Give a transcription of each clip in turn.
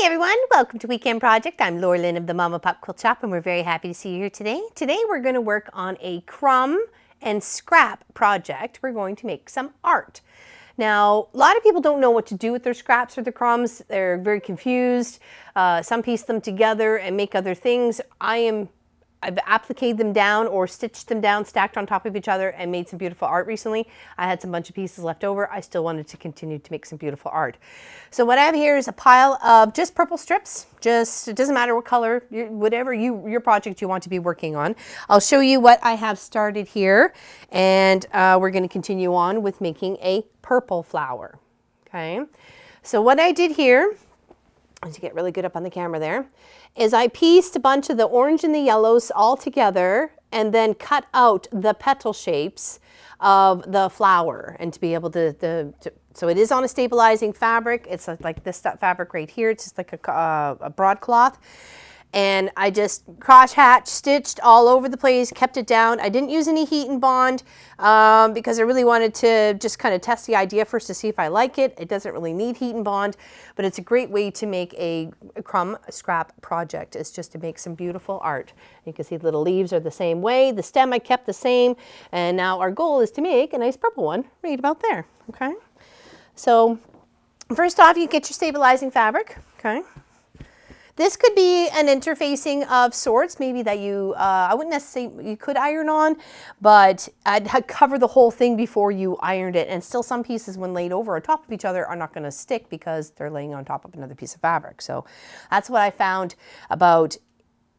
everyone, welcome to Weekend Project. I'm Laura Lynn of the Mama Pop Quilt Shop and we're very happy to see you here today. Today we're going to work on a crumb and scrap project. We're going to make some art. Now, a lot of people don't know what to do with their scraps or their crumbs. They're very confused. Some piece them together and make other things. I've appliqued them down or stitched them down, stacked on top of each other, and made some beautiful art recently. I had some bunch of pieces left over. I still wanted to continue to make some beautiful art. So what I have here is a pile of just purple strips. It doesn't matter what color, whatever your project you want to be working on. I'll show you what I have started here, and we're going to continue on with making a purple flower. Okay, so what I did here, as you get really good up on the camera there, is I pieced a bunch of the orange and the yellows all together and then cut out the petal shapes of the flower, and to be able to so it is on a stabilizing fabric. It's like this fabric right here. It's just like a broadcloth. And I just cross-hatch, stitched all over the place, kept it down. I didn't use any heat and bond because I really wanted to just kind of test the idea first to see if I like it. It doesn't really need heat and bond, but it's a great way to make a crumb scrap project. It's just to make some beautiful art. You can see the little leaves are the same way. The stem I kept the same, and now our goal is to make a nice purple one right about there. Okay, so first off, you get your stabilizing fabric. Okay. This could be an interfacing of sorts, maybe that I wouldn't necessarily, you could iron on, but I'd cover the whole thing before you ironed it. And still some pieces when laid over on top of each other are not going to stick because they're laying on top of another piece of fabric. So that's what I found about.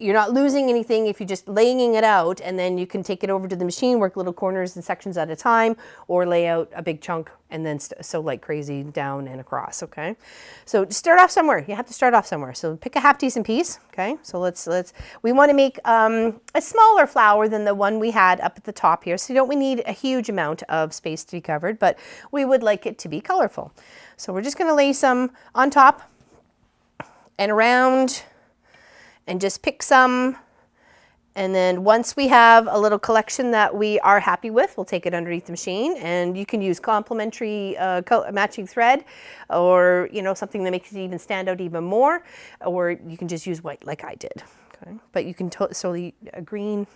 You're not losing anything if you're just laying it out, and then you can take it over to the machine, work little corners and sections at a time, or lay out a big chunk and then sew like crazy down and across, okay? So start off somewhere. You have to start off somewhere. So pick a half decent piece, okay? So we want to make a smaller flower than the one we had up at the top here. So we need a huge amount of space to be covered, but we would like it to be colorful. So we're just going to lay some on top and around, and just pick some, and then once we have a little collection that we are happy with, we'll take it underneath the machine, and you can use complementary matching thread, or something that makes it even stand out even more, or you can just use white like I did. Okay, but you can totally green,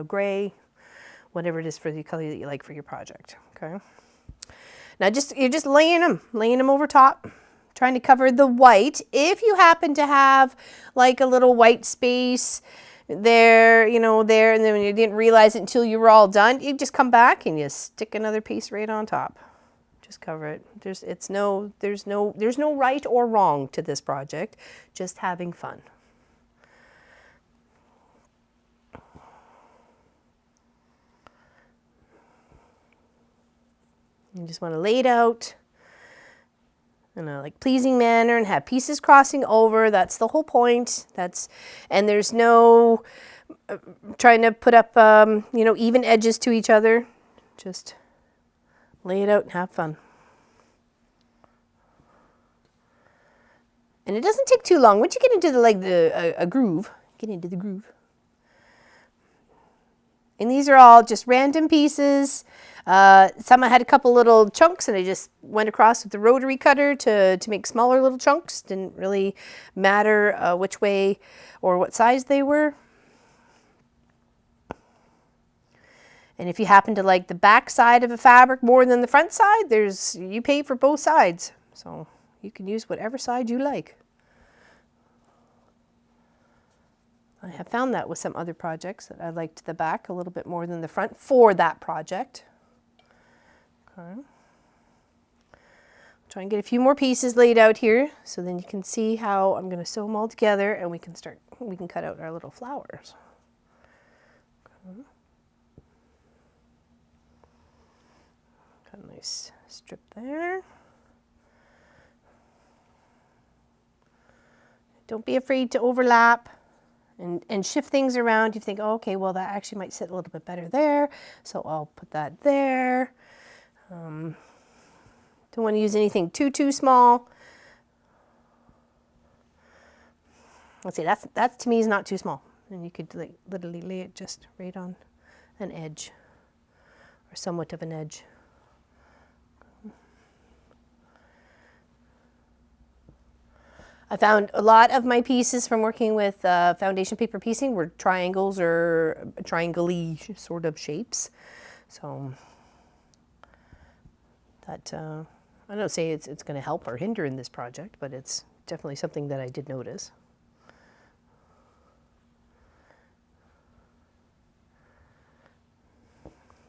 gray, whatever it is for the color that you like for your project. Okay, now you're just laying them over top, trying to cover the white. If you happen to have like a little white space there, there, and then when you didn't realize it until you were all done, you just come back and you stick another piece right on top. Just cover it. There's no right or wrong to this project, just having fun. You just want to lay it out in a pleasing manner and have pieces crossing over. That's the whole point. And there's no trying to put up even edges to each other. Just lay it out and have fun. And it doesn't take too long. Once you get into a groove, get into the groove. And these are all just random pieces. Some I had a couple little chunks and I just went across with the rotary cutter to make smaller little chunks. Didn't really matter which way or what size they were. And if you happen to like the back side of a fabric more than the front side, you pay for both sides. So you can use whatever side you like. I have found that with some other projects that I liked the back a little bit more than the front for that project. Okay. Try and get a few more pieces laid out here so then you can see how I'm going to sew them all together, and we can cut out our little flowers. Okay. Got a nice strip there. Don't be afraid to overlap and shift things around. You think, oh, okay, well, that actually might sit a little bit better there, so I'll put that there. Don't want to use anything too small. Let's see, that to me is not too small. And you could literally lay it just right on an edge, or somewhat of an edge. I found a lot of my pieces from working with foundation paper piecing were triangles or triangle-y sort of shapes. So that, I don't say it's going to help or hinder in this project, but it's definitely something that I did notice.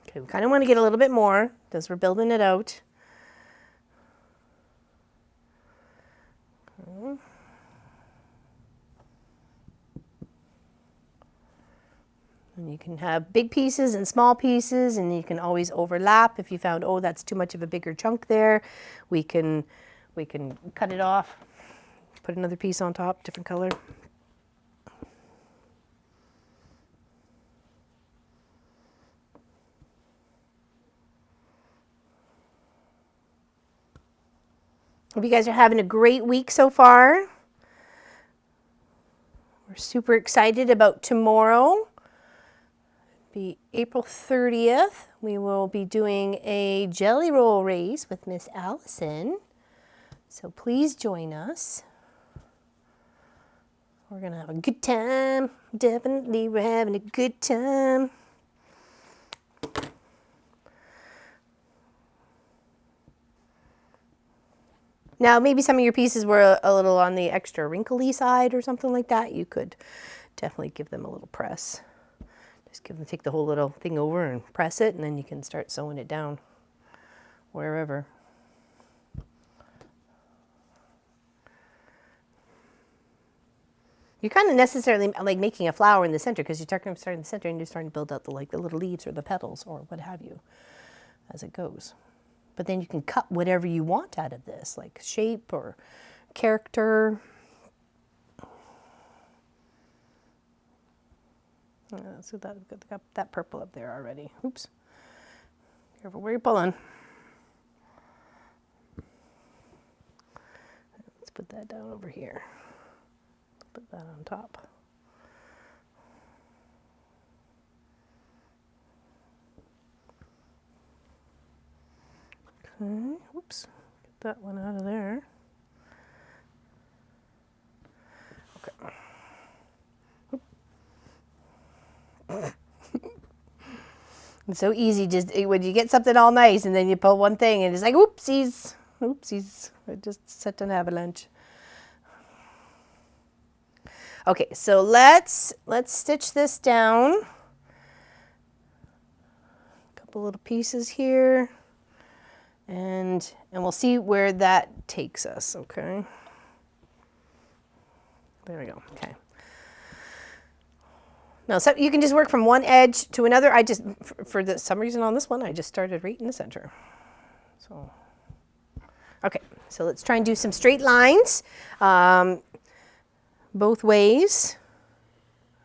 Okay, we kind of want to get a little bit more because we're building it out. Okay. And you can have big pieces and small pieces, and you can always overlap. If you found, oh, that's too much of a bigger chunk there, we can cut it off, put another piece on top, different color. Hope you guys are having a great week so far. We're super excited about tomorrow. Be April 30th. We will be doing a jelly roll race with Miss Allison. So please join us. We're gonna have a good time. Definitely we're having a good time. Now, maybe some of your pieces were a little on the extra wrinkly side or something like that. You could definitely give them a little press. Just take the whole little thing over and press it, and then you can start sewing it down wherever. You're kind of necessarily like making a flower in the center because you're starting in the center and you're starting to build out the little leaves or the petals or what have you as it goes. But then you can cut whatever you want out of this, like shape or character. So got that purple up there already. Oops. Careful where you're pulling. Let's put that down over here. Put that on top. Okay, oops. Get that one out of there. Okay. It's so easy, just when you get something all nice and then you pull one thing and it's like, oopsies, oopsies, I just set an avalanche. Okay, so let's stitch this down. A couple little pieces here, and we'll see where that takes us. Okay. There we go. Okay. Now, so you can just work from one edge to another. I just, for some reason on this one, I just started right in the center. So, okay, so let's try and do some straight lines both ways.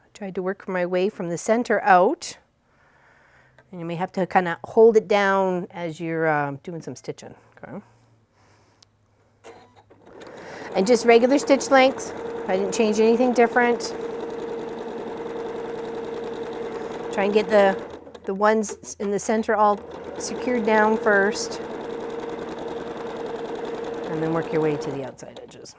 I tried to work my way from the center out. And you may have to kind of hold it down as you're doing some stitching. Okay. And just regular stitch length. I didn't change anything different. Try and get the ones in the center all secured down first. And then work your way to the outside edges.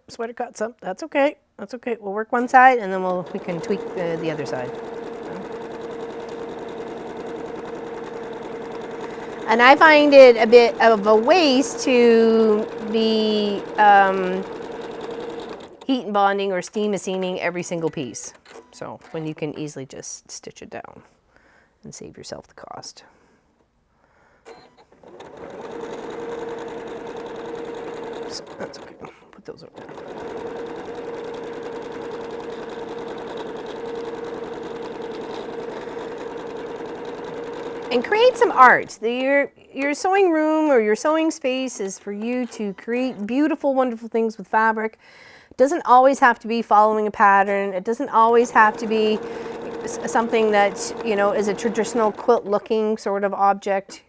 Sweater caught some. That's okay. That's okay. We'll work one side and then we can tweak the other side. And I find it a bit of a waste to be heat and bonding or steam machining every single piece. So when you can easily just stitch it down and save yourself the cost. So that's okay. Put those over there. And create some art. Your sewing room or your sewing space is for you to create beautiful, wonderful things with fabric. It doesn't always have to be following a pattern. It doesn't always have to be something that, you know, is a traditional quilt looking sort of object.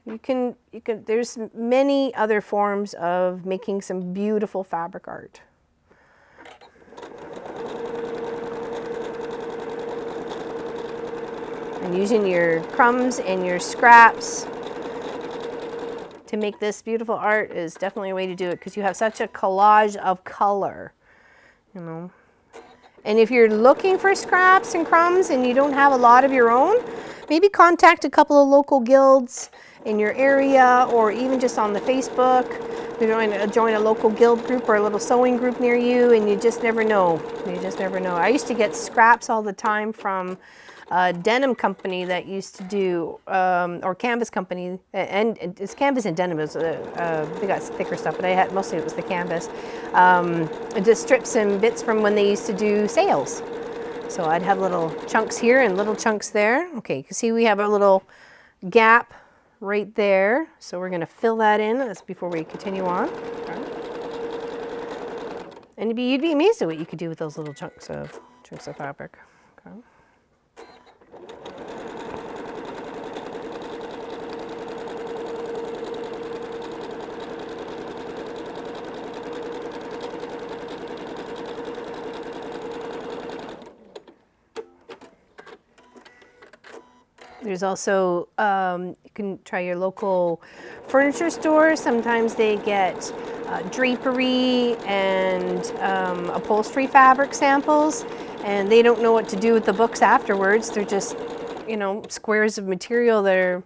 There's many other forms of making some beautiful fabric art. And using your crumbs and your scraps to make this beautiful art is definitely a way to do it, because you have such a collage of color, you know. And if you're looking for scraps and crumbs and you don't have a lot of your own, maybe contact a couple of local guilds in your area, or even just on the Facebook. Join a local guild group or a little sewing group near you, and you just never know. You just never know. I used to get scraps all the time from a denim company that used to do, or canvas company, and it's canvas and denim. They got thicker stuff, but I had mostly it was the canvas. Just strips and bits from when they used to do sales. So I'd have little chunks here and little chunks there. Okay, you can see we have a little gap right there. So we're going to fill that in. That's before we continue on. Okay. And you'd be amazed at what you could do with those little chunks of fabric. Okay. There's also, you can try your local furniture store. Sometimes they get drapery and upholstery fabric samples, and they don't know what to do with the books afterwards. They're just, you know, squares of material that are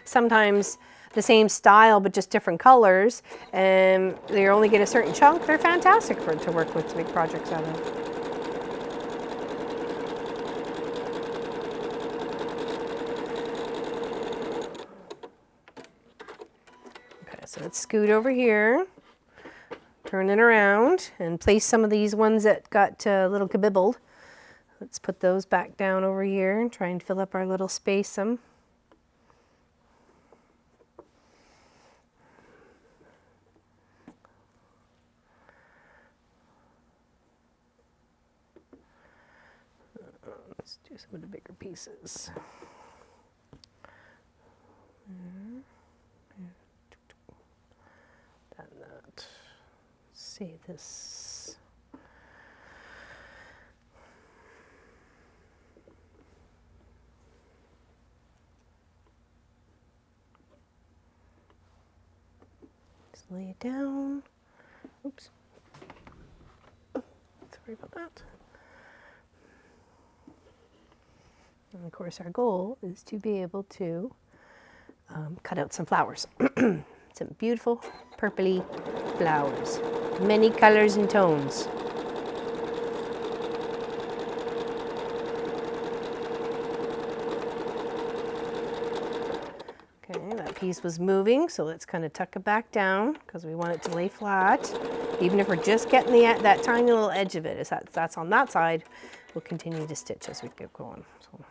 sometimes the same style but just different colors, and they only get a certain chunk. They're fantastic to work with, to make projects out of. So let's scoot over here, turn it around, and place some of these ones that got a little kabibbled. Let's put those back down over here and try and fill up our little space some. Let's do some of the bigger pieces. Let's see this. Just lay it down. Oops. Sorry about that. And of course, our goal is to be able to cut out some flowers. Some beautiful purpley flowers, many colors and tones. Okay, that piece was moving, so let's kind of tuck it back down because we want it to lay flat. Even if we're just getting that tiny little edge of it, that's on that side, we'll continue to stitch as we get going. So.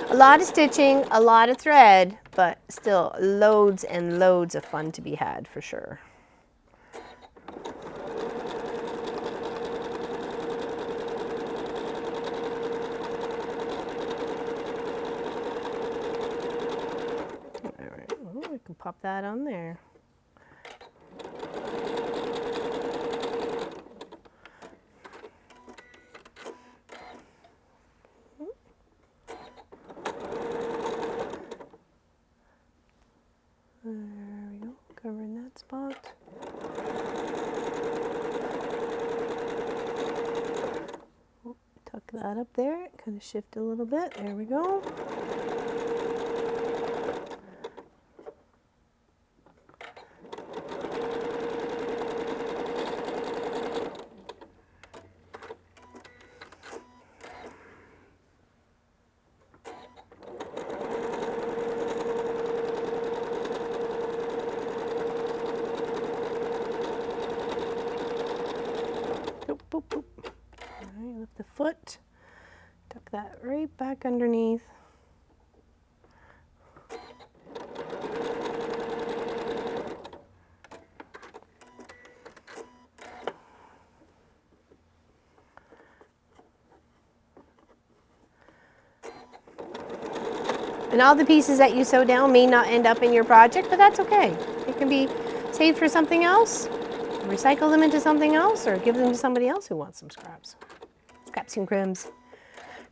A lot of stitching, a lot of thread, but still loads and loads of fun to be had for sure. All right, well, we can pop that on there. There we go, covering that spot. Tuck that up there, kind of shift a little bit. There we go. Boop, boop. All right, lift the foot, tuck that right back underneath. And all the pieces that you sew down may not end up in your project, but that's okay. It can be saved for something else, recycle them into something else, or give them to somebody else who wants some scraps. Scraps and crumbs.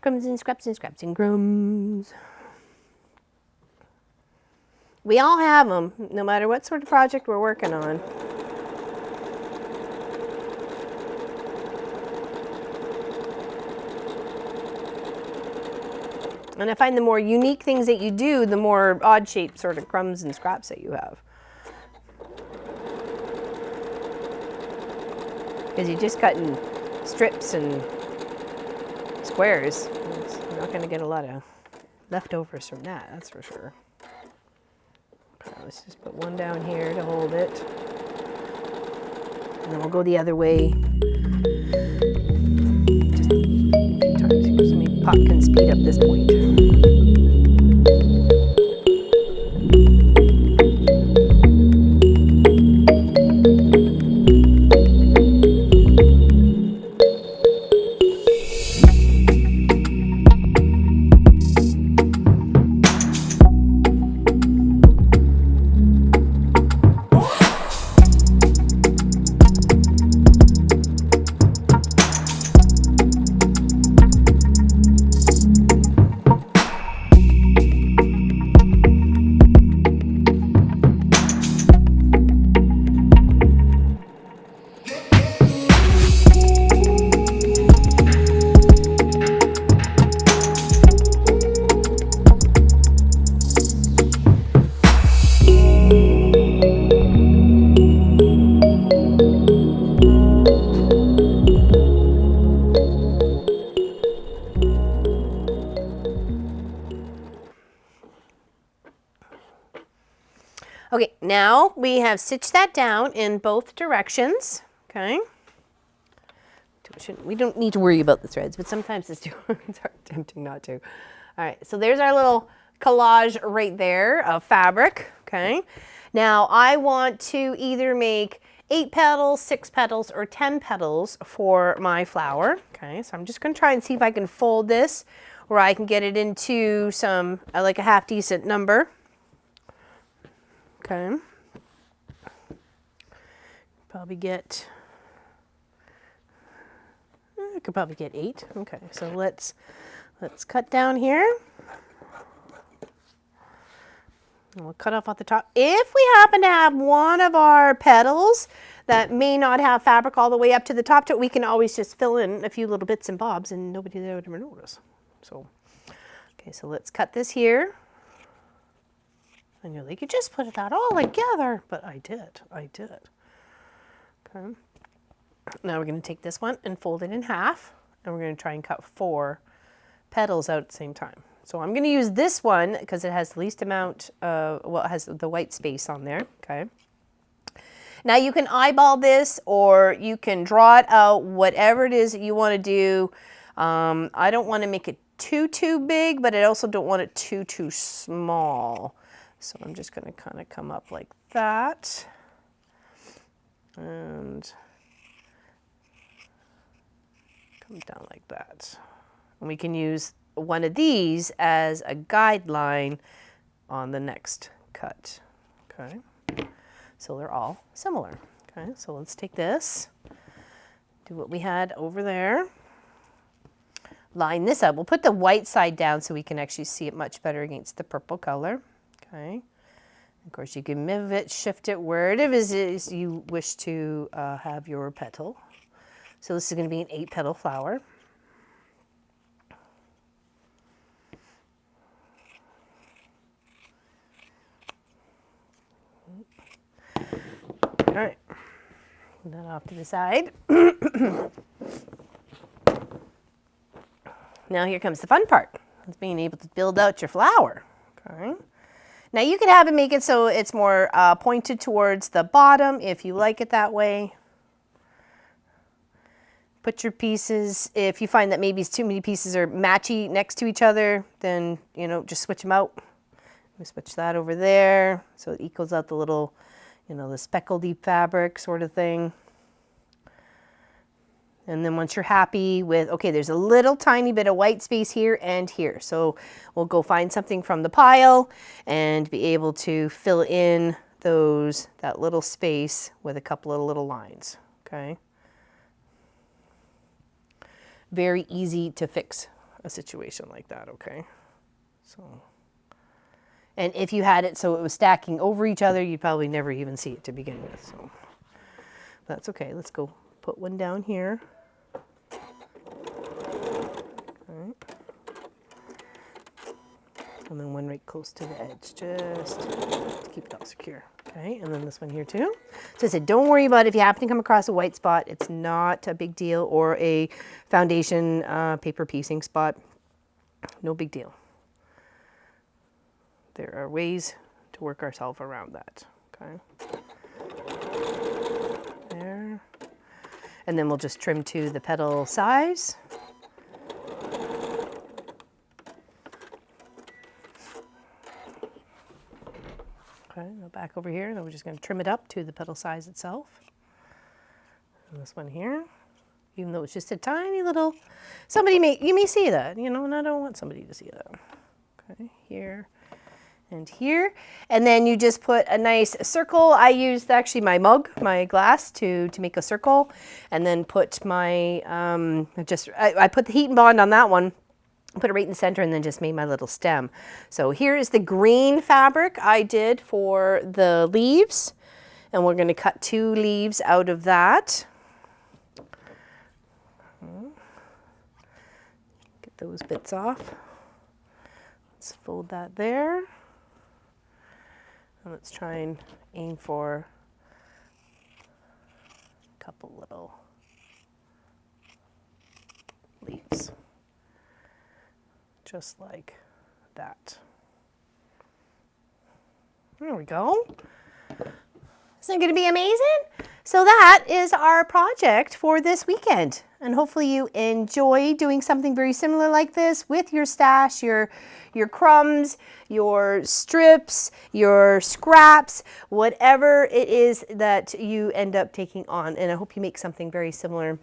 Crumbs and scraps and scraps and crumbs. We all have them, no matter what sort of project we're working on. And I find the more unique things that you do, the more odd-shaped sort of crumbs and scraps that you have. Because you're just cutting strips and squares. You're not going to get a lot of leftovers from that, that's for sure. Okay, let's just put one down here to hold it. And then we'll go the other way. Just a few times here, so maybe Pop can speed up this point. Okay, now we have stitched that down in both directions, okay? We don't need to worry about the threads, but sometimes it's tempting not to. All right, so there's our little collage right there of fabric, okay? Now I want to either make 8 petals, 6 petals, or 10 petals for my flower, okay? So I'm just gonna try and see if I can fold this where I can get it into some, like a half decent number. Okay, probably get, I could probably get 8. Okay, so let's cut down here. And we'll cut off at the top. If we happen to have one of our petals that may not have fabric all the way up to the top, we can always just fill in a few little bits and bobs and nobody would ever notice. So, okay, so let's cut this here. And you're like, you just put that all together. But I did. Okay. Now we're going to take this one and fold it in half. And we're going to try and cut 4 petals out at the same time. So I'm going to use this one because it has the least amount of, well, it has the white space on there. Okay. Now you can eyeball this or you can draw it out, whatever it is that you want to do. I don't want to make it too big, but I also don't want it too small. So I'm just going to kind of come up like that and come down like that. And we can use one of these as a guideline on the next cut. Okay, so they're all similar. Okay, so let's take this, do what we had over there, line this up. We'll put the white side down so we can actually see it much better against the purple color. Okay, of course you can move it, shift it wherever it is you wish to have your petal. So this is going to be an 8 petal flower. All right, put that off to the side. Now here comes the fun part. It's being able to build out your flower. Okay. Now you can have it make it so it's more pointed towards the bottom if you like it that way. Put your pieces, if you find that maybe too many pieces are matchy next to each other, then, you know, just switch them out. We switch that over there so it equals out the little, you know, the speckledy fabric sort of thing. And then once you're happy with, okay, there's a little tiny bit of white space here and here. So we'll go find something from the pile and be able to fill in that little space with a couple of little lines, okay? Very easy to fix a situation like that, okay? So, and if you had it so it was stacking over each other, you'd probably never even see it to begin with. So that's okay. Let's go put one down here. And then one right close to the edge, just to keep it all secure. Okay, and then this one here too. So I said, don't worry about it if you happen to come across a white spot. It's not a big deal, or a foundation paper piecing spot. No big deal. There are ways to work ourselves around that. Okay. There. And then we'll just trim to the petal size. Okay, go back over here, and then we're just going to trim it up to the petal size itself. And this one here, even though it's just a tiny little, you may see that, you know, and I don't want somebody to see that. Okay, here and here. And then you just put a nice circle. I used actually my mug, my glass, to make a circle, and then put my, I put the heat and bond on that one. Put it right in the center and then just made my little stem. So here is the green fabric I did for the leaves. And we're going to cut 2 leaves out of that. Get those bits off. Let's fold that there. And let's try and aim for a couple little leaves. Just like that. There we go. Isn't it going to be amazing? So that is our project for this weekend. And hopefully you enjoy doing something very similar like this with your stash, your crumbs, your strips, your scraps, whatever it is that you end up taking on. And I hope you make something very similar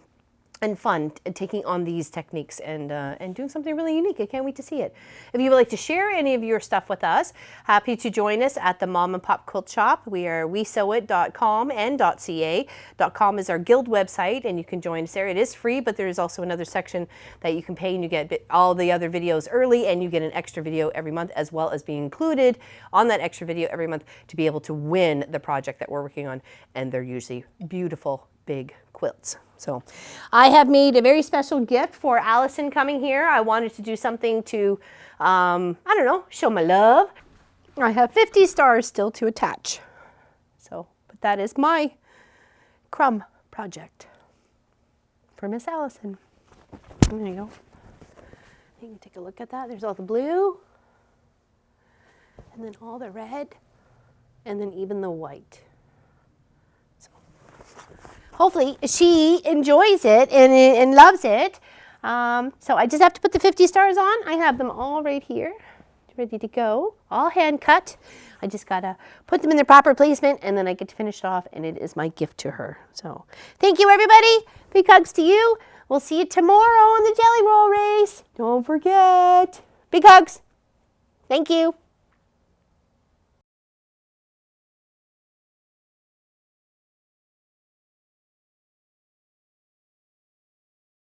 and fun taking on these techniques and doing something really unique. I can't wait to see it. If you would like to share any of your stuff with us, happy to join us at the Mom and Pop Quilt Shop. We are wesewit.com and .ca. .com is our guild website, and you can join us there. It is free, but there is also another section that you can pay, and you get all the other videos early, and you get an extra video every month, as well as being included on that extra video every month to be able to win the project that we're working on. And they're usually beautiful, big quilts. So I have made a very special gift for Allison coming here. I wanted to do something to, I don't know, show my love. I have 50 stars still to attach. So, but that is my crumb project for Miss Allison. There you go. You can take a look at that. There's all the blue, and then all the red, and then even the white. Hopefully she enjoys it and loves it. So I just have to put the 50 stars on. I have them all right here, ready to go, all hand cut. I just gotta put them in their proper placement, and then I get to finish it off, and it is my gift to her. So thank you, everybody. Big hugs to you. We'll see you tomorrow on the Jelly Roll race. Don't forget. Big hugs. Thank you.